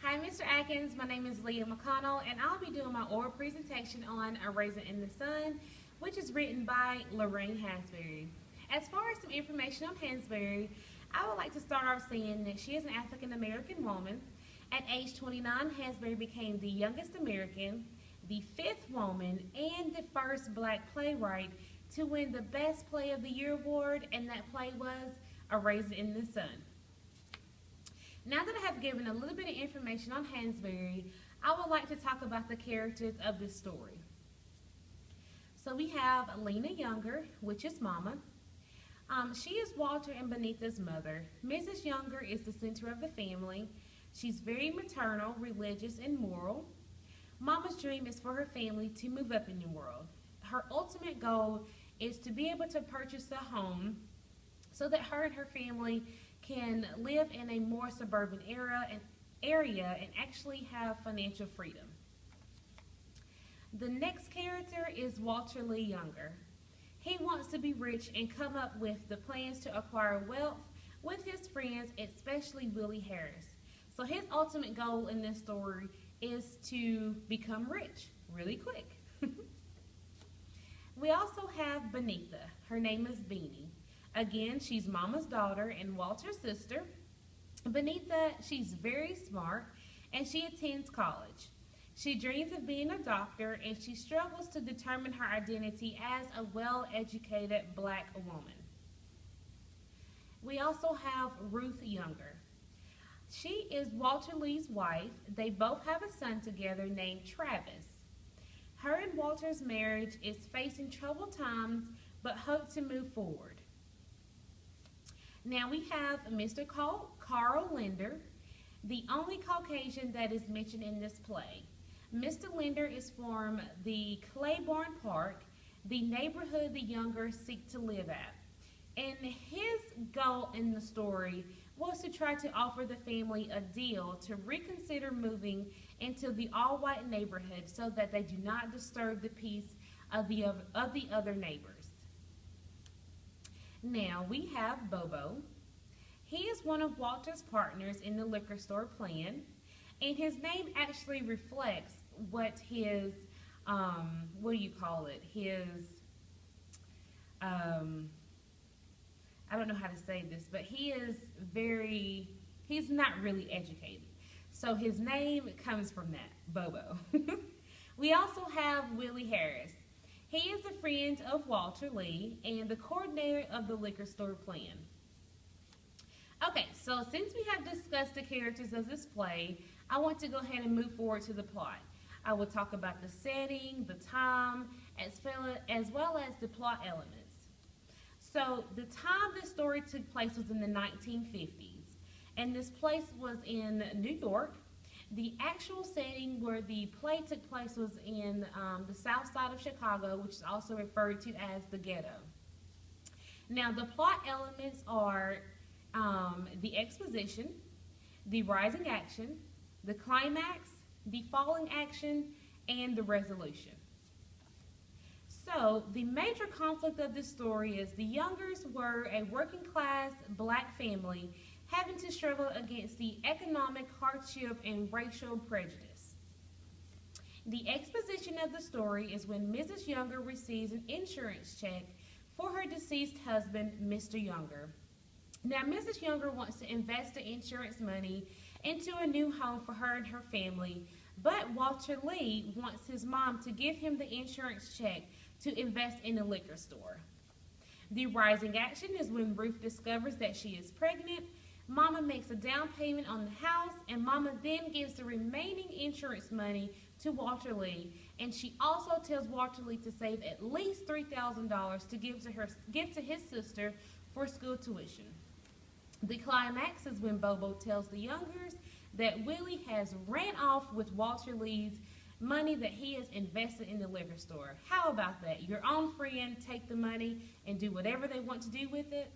Hi, Mr. Atkins. My name is Leah McConnell, and I'll be doing my oral presentation on A Raisin in the Sun, which is written by Lorraine Hansberry. As far as some information on Hansberry, I would like to start off saying that she is an African American woman. At age 29, Hansberry became the youngest American, the fifth woman, and the first black playwright to win the Best Play of the Year award, and that play was A Raisin in the Sun. Now that I have given a little bit of information on Hansberry, I would like to talk about the characters of this story. So we have Lena Younger, which is Mama. She is Walter and Benita's mother. Mrs. Younger is the center of the family. She's very maternal, religious, and moral. Mama's dream is for her family to move up in the world. Her ultimate goal is to be able to purchase a home so that her and her family can live in a more suburban area and actually have financial freedom. The next character is Walter Lee Younger. He wants to be rich and come up with the plans to acquire wealth with his friends, especially Willie Harris. So his ultimate goal in this story is to become rich really quick. We also have Benita. Her name is Beanie. Again, she's Mama's daughter and Walter's sister. Benita, she's very smart and she attends college. She dreams of being a doctor and she struggles to determine her identity as a well-educated black woman. We also have Ruth Younger. She is Walter Lee's wife. They both have a son together named Travis. Her and Walter's marriage is facing troubled times but hope to move forward. Now we have Mr. Carl Linder, the only Caucasian that is mentioned in this play. Mr. Linder is from the Claiborne Park, the neighborhood the Youngers seek to live at. And his goal in the story was to try to offer the family a deal to reconsider moving into the all-white neighborhood so that they do not disturb the peace of the other neighbors. Now we have Bobo. He is one of Walter's partners in the liquor store plan, and his name actually reflects what his, I don't know how to say this, but he's not really educated. So his name comes from that, Bobo. We also have Willie Harris. He is a friend of Walter Lee and the coordinator of the liquor store plan. Okay, so since we have discussed the characters of this play, I want to go ahead and move forward to the plot. I will talk about the setting, the time, as well as the plot elements. So the time this story took place was in the 1950s, and this place was in New York. The actual setting where the play took place was in the south side of Chicago, which is also referred to as the ghetto. Now, the plot elements are the exposition, the rising action, the climax, the falling action, and the resolution. So, the major conflict of this story is the Youngers were a working class black family having to struggle against the economic hardship and racial prejudice. The exposition of the story is when Mrs. Younger receives an insurance check for her deceased husband, Mr. Younger. Now, Mrs. Younger wants to invest the insurance money into a new home for her and her family, but Walter Lee wants his mom to give him the insurance check to invest in a liquor store. The rising action is when Ruth discovers that she is pregnant. Mama makes a down payment on the house, and Mama then gives the remaining insurance money to Walter Lee, and she also tells Walter Lee to save at least $3,000 to give to his sister for school tuition. The climax is when Bobo tells the Youngers that Willie has ran off with Walter Lee's money that he has invested in the liquor store. How about that? Your own friend take the money and do whatever they want to do with it?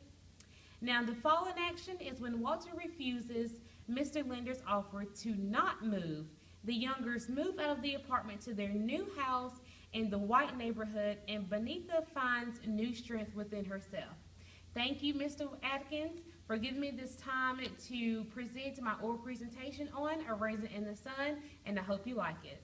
Now, the fallen action is when Walter refuses Mr. Linder's offer to not move. The Youngers move out of the apartment to their new house in the white neighborhood, and Benita finds new strength within herself. Thank you, Mr. Atkins, for giving me this time to present my oral presentation on A Raisin in the Sun, and I hope you like it.